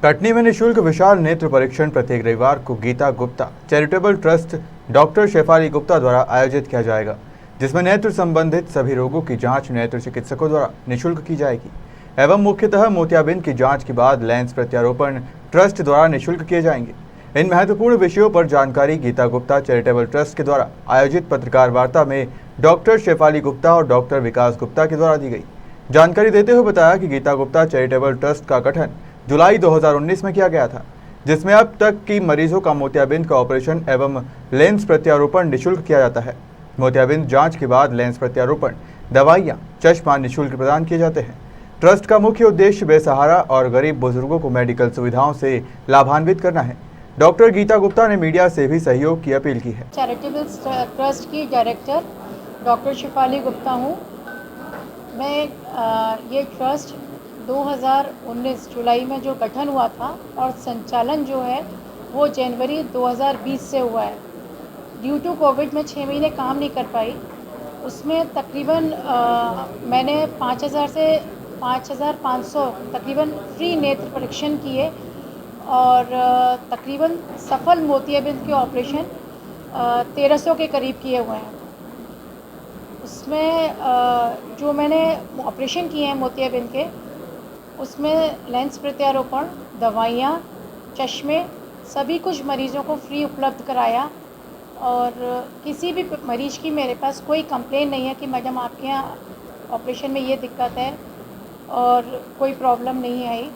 कटनी में निःशुल्क विशाल नेत्र परीक्षण प्रत्येक रविवार को Geeta Gupta charitable trust doctor Shefali Gupta द्वारा आयोजित किया जाएगा, जिसमें नेत्र संबंधित सभी रोगों की जांच नेत्र चिकित्सकों द्वारा निःशुल्क की जाएगी एवं मुख्यतः मोतियाबिंद की जांच के बाद लेंस प्रत्यारोपण ट्रस्ट द्वारा निःशुल्क किए जाएंगे। इन महत्वपूर्ण विषयों पर जानकारी गीता गुप्ता चैरिटेबल ट्रस्ट के द्वारा आयोजित पत्रकार वार्ता में डॉक्टर शेफाली गुप्ता और डॉक्टर विकास गुप्ता के द्वारा दी गई। जानकारी देते हुए बताया कि गीता गुप्ता चैरिटेबल ट्रस्ट का गठन जुलाई 2019 में किया गया था, जिसमें अब तक की मरीजों का मोतियाबिंद का ऑपरेशन एवं लेंस प्रत्यारोपण निःशुल्क किया जाता है। मोतियाबिंद जांच के बाद लेंस प्रत्यारोपण, दवाइयाँ, चश्मा निःशुल्क प्रदान किए जाते हैं। ट्रस्ट का मुख्य उद्देश्य बेसहारा और गरीब बुजुर्गों को मेडिकल सुविधाओं से लाभान्वित करना है। डॉक्टर गीता गुप्ता ने मीडिया से भी सहयोग की अपील की है। चैरिटेबल ट्रस्ट की डायरेक्टर डॉक्टर शेफाली गुप्ता हूँ। मैं ये ट्रस्ट 2019 जुलाई में जो गठन हुआ था और संचालन जो है वो जनवरी 2020 से हुआ है। ड्यू टू कोविड में 6 महीने काम नहीं कर पाई। उसमें तकरीबन मैंने 5000 से 5500 तकरीबन फ्री नेत्र परीक्षण किए और तकरीबन सफल मोतियाबिंद के ऑपरेशन 1300 के करीब किए हुए हैं। उसमें जो मैंने ऑपरेशन किए हैं मोतियाबिंद के, उसमें लेंस प्रत्यारोपण, दवाइयाँ, चश्मे सभी कुछ मरीज़ों को फ्री उपलब्ध कराया और किसी भी मरीज़ की मेरे पास कोई कंप्लेन नहीं है कि मैडम आपके यहाँ ऑपरेशन में ये दिक्कत है और कोई प्रॉब्लम नहीं आई।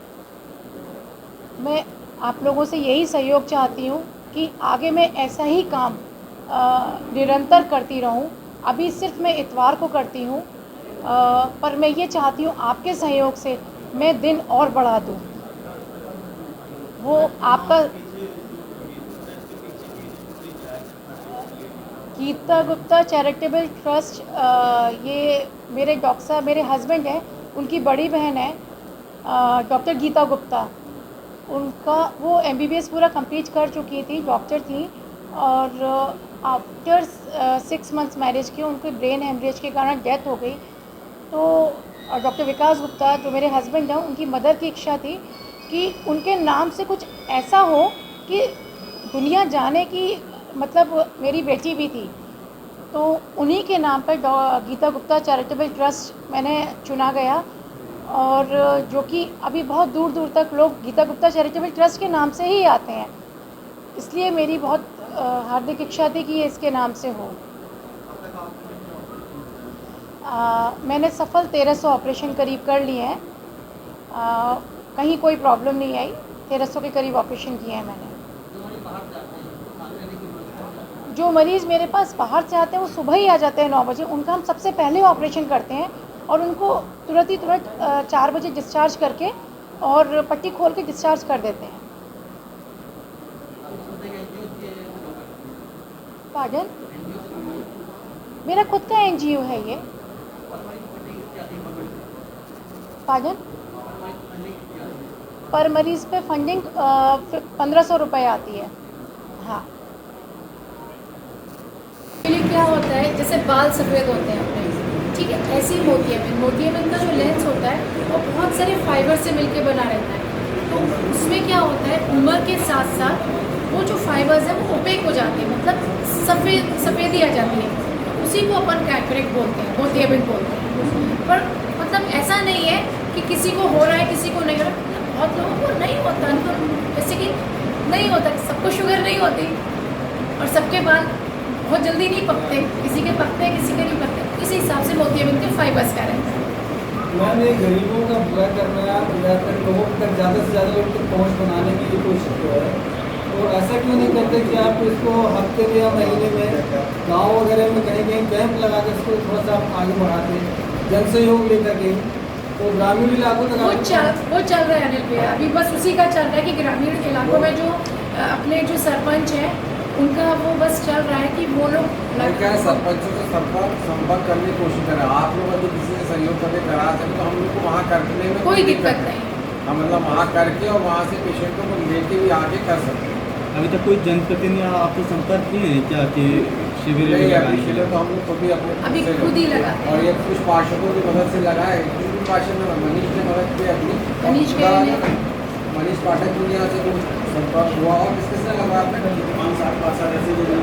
मैं आप लोगों से यही सहयोग चाहती हूँ कि आगे मैं ऐसा ही काम निरंतर करती रहूँ। अभी सिर्फ मैं इतवार को करती हूँ, पर मैं ये चाहती हूँ आपके सहयोग से मैं दिन और बढ़ा दूँ। वो आपका गीता गुप्ता चैरिटेबल ट्रस्ट, ये मेरे डॉक्टर साहब, मेरे हस्बैंड हैं, उनकी बड़ी बहन है डॉक्टर गीता गुप्ता। उनका वो MBBS पूरा कंप्लीट कर चुकी थी, डॉक्टर थी और आफ्टर 6 मंथ्स मैरिज के उनके ब्रेन हेमरेज के कारण डेथ हो गई। तो डॉक्टर विकास गुप्ता जो मेरे हस्बैंड हैं, उनकी मदर की इच्छा थी कि उनके नाम से कुछ ऐसा हो कि दुनिया जाने की, मतलब मेरी बेटी भी थी, तो उन्हीं के नाम पर गीता गुप्ता चैरिटेबल ट्रस्ट मैंने चुना गया और जो कि अभी बहुत दूर दूर तक लोग गीता गुप्ता चैरिटेबल ट्रस्ट के नाम से ही आते हैं। इसलिए मेरी बहुत हार्दिक इच्छा थी कि ये इसके नाम से हो। मैंने सफल 1300 ऑपरेशन करीब कर लिए हैं, कहीं कोई प्रॉब्लम नहीं आई। 1300 के करीब ऑपरेशन किए हैं मैंने। जो मरीज़ मेरे पास बाहर से आते हैं वो सुबह ही आ जाते हैं 9 बजे। उनका हम सबसे पहले ऑपरेशन करते हैं और उनको तुरंत 4 बजे डिस्चार्ज करके और पट्टी खोल के डिस्चार्ज कर देते हैं। पार्डन? मेरा खुद का NGO है ये। पार्डन? पर मरीज़ पे फंडिंग 1500 रुपये आती है। हाँ। क्या होता है, जैसे बाल सफ़ेद होते हैं अपने, ठीक है, ऐसी मोतियाबिंद का जो लेंस होता है वो बहुत सारे फाइबर से मिलके बना रहता है। तो उसमें क्या होता है, उम्र के साथ साथ वो जो फाइबर्स हैं वो ओपेक हो जाते हैं, मतलब सफ़ेदी आ जाती है। उसी को अपन कैटरेक्ट बोलते हैं, मोतियाबिंद बोलते हैं। पर मतलब ऐसा नहीं है कि किसी को हो रहा है किसी को नहीं हो रहा। बहुत लोगों को नहीं होता, तो जैसे कि नहीं होता, सबको शुगर नहीं होती और सबके बाल बहुत जल्दी नहीं पकते, किसी के पकते हैं किसी के नहीं पकते। इसी हिसाब से मोतियाबिंद के फाइबर्स का रहता है। मैंने गरीबों का बुरा करना या फिर लोगों तक ज़्यादा से ज़्यादा लोग तक पहुँच बनाने की कोशिश कर रहे हैं, तो ऐसा क्यों नहीं करते कि आप इसको हफ्ते में या महीने में गाँव वगैरह में कहीं कहीं कैंप लगा के इसको थोड़ा सा आगे बढ़ाते, जन सहयोग लेकर के, तो ग्रामीण इलाकों तक वो चल रहा है अनिल भैया। अभी बस उसी का चल रहा है कि ग्रामीण इलाकों में जो अपने जो सरपंच हैं उनका वो बस चल रहा है कि वो लोग क्या है, सरपंचों से संपर्क करने की कोशिश करें। आप लोग अगर किसी से सहयोग करके करा सकें तो हम लोग को वहाँ करने में कोई दिक्कत नहीं। हम मतलब वहाँ करके और वहाँ से पेशेंटों को लेके भी आगे कर सकते हैं। अभी तक कोई जनप्रतिनिधि आपको संपर्क किए हैं क्या कि शिविर? नहीं, अभी शिविर तो हम लोग खुद ही अभी खुद ही लगा और ये कुछ पार्षदों की मदद से लगाए। पार्षद ने मनीष ने मदद की अपनी, मनीष मनीष पाठक दुनिया से कुछ संपर्क हुआ और किस किसने लगा आपने 5 साल ऐसे जो है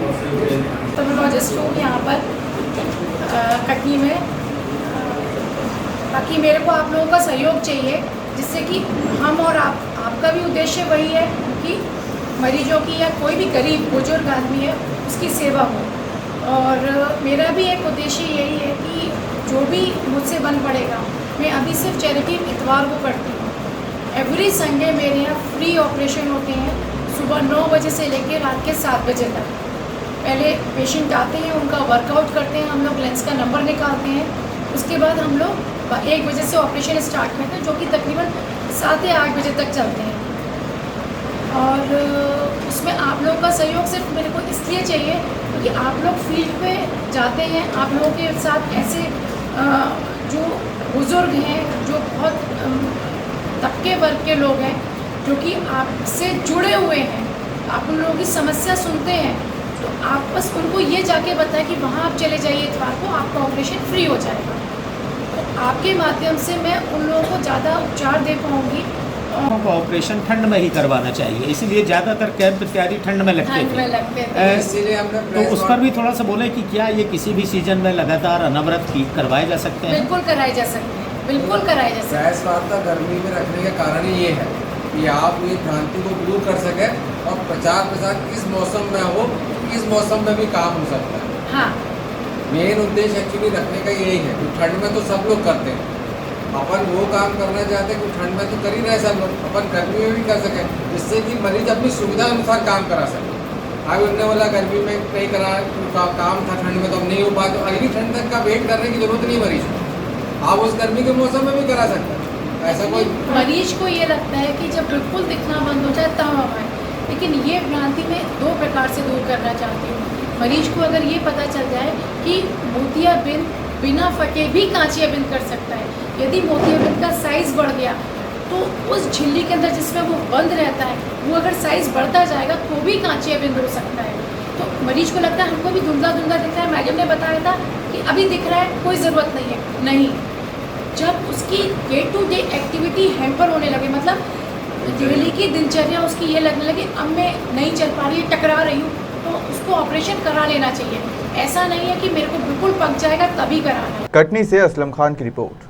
टर्मिनोलॉजिस्ट हूँ यहाँ पर कटनी में। बाकी मेरे को आप लोगों का सहयोग चाहिए, जिससे कि हम और आपका भी उद्देश्य वही है कि मरीजों की या कोई भी गरीब बुजुर्ग आदमी है उसकी सेवा हो। और मेरा भी एक उद्देश्य यही है कि जो भी मुझसे बन पड़ेगा, मैं अभी सिर्फ चैरिटी इतवार को करती हूँ। एवरी संडे मेरे यहाँ फ्री ऑपरेशन होते हैं, सुबह 9 बजे से लेकर रात के 7 बजे तक। पहले पेशेंट आते हैं, उनका वर्कआउट करते हैं, हम लोग लेंस का नंबर निकालते हैं। उसके बाद हम लोग 1 बजे से ऑपरेशन स्टार्ट करते हैं, जो कि तकरीबन 7 या 8 बजे तक चलते हैं। और उसमें आप लोगों का सहयोग सिर्फ मेरे को इसलिए चाहिए क्योंकि आप लोग फील्ड पे जाते हैं, आप लोगों के साथ ऐसे जो बुज़ुर्ग हैं, जो बहुत तबके वर्ग के लोग हैं, जो कि आपसे जुड़े हुए हैं, आप उन लोगों की समस्या सुनते हैं, तो आप बस उनको ये जाके बताएं कि वहाँ आप चले जाइए इतवार को, आपका ऑपरेशन फ्री हो जाएगा। तो आपके माध्यम से मैं उन लोगों को ज़्यादा उपचार दे पाऊँगी। को ऑपरेशन ठंड में ही करवाना चाहिए, इसीलिए ज़्यादातर कैंप तैयारी ठंड में लगते ठंड में लगते थे। इसीलिए हमने तो उस पर भी थोड़ा सा बोले कि क्या ये किसी भी सीजन में लगातार अनवरत करवाए जा सकते हैं? बिल्कुल कराए जा सकते हैं, बिल्कुल कराए जा सकते हैं। प्रेस वार्ता गर्मी में रखने का कारण ही ये है कि आप ये भ्रांति को दूर कर सकें और प्रचार प्रसार किस मौसम में हो, इस मौसम में भी काम हो सकता है। हाँ, मेन उद्देश्य एक्चुअली रखने का यही है कि ठंड में तो सब लोग करते हैं, अपन वो काम करना चाहते हैं कि ठंड में तो कर ही रहे सब लोग, अपन गर्मी में भी कर सकें, जिससे कि मरीज अपनी सुविधा अनुसार काम करा सके। आगे उठने वाला गर्मी में कहीं करा काम था, ठंड में तो अब नहीं हो पाए, तो अगली ठंड तक का वेट करने की जरूरत नहीं मरीज को, आप उस गर्मी के मौसम में भी करा सकते हैं। ऐसा कोई मरीज को ये लगता है कि जब बिल्कुल दिखना बंद हो जाए तब हम आए, लेकिन ये भ्रांति मैं 2 प्रकार से दूर करना चाहती हूँ। मरीज को अगर ये पता चल जाए कि मोतियाबिंद बिना फटे भी कांचियाबिंद कर सकता है। यदि मोतियाबिंद का साइज़ बढ़ गया तो उस झिल्ली के अंदर जिसमें वो बंद रहता है, वो अगर साइज़ बढ़ता जाएगा तो भी कांचियाबिंद हो सकता है। तो मरीज को लगता है हमको भी धुंधला धुंधला दिख रहा है, मैडम ने बताया था कि अभी दिख रहा है, कोई ज़रूरत नहीं है। नहीं, जब उसकी day to day activity hamper होने लगे, मतलब डेली की दिनचर्या उसकी ये लगने लगे अब मैं नहीं चल पा रही, टकरा रही हूँ, तो उसको ऑपरेशन करा लेना चाहिए। ऐसा नहीं है कि मेरे को बिल्कुल पक जाएगा तभी कराना है। कटनी से असलम खान की रिपोर्ट।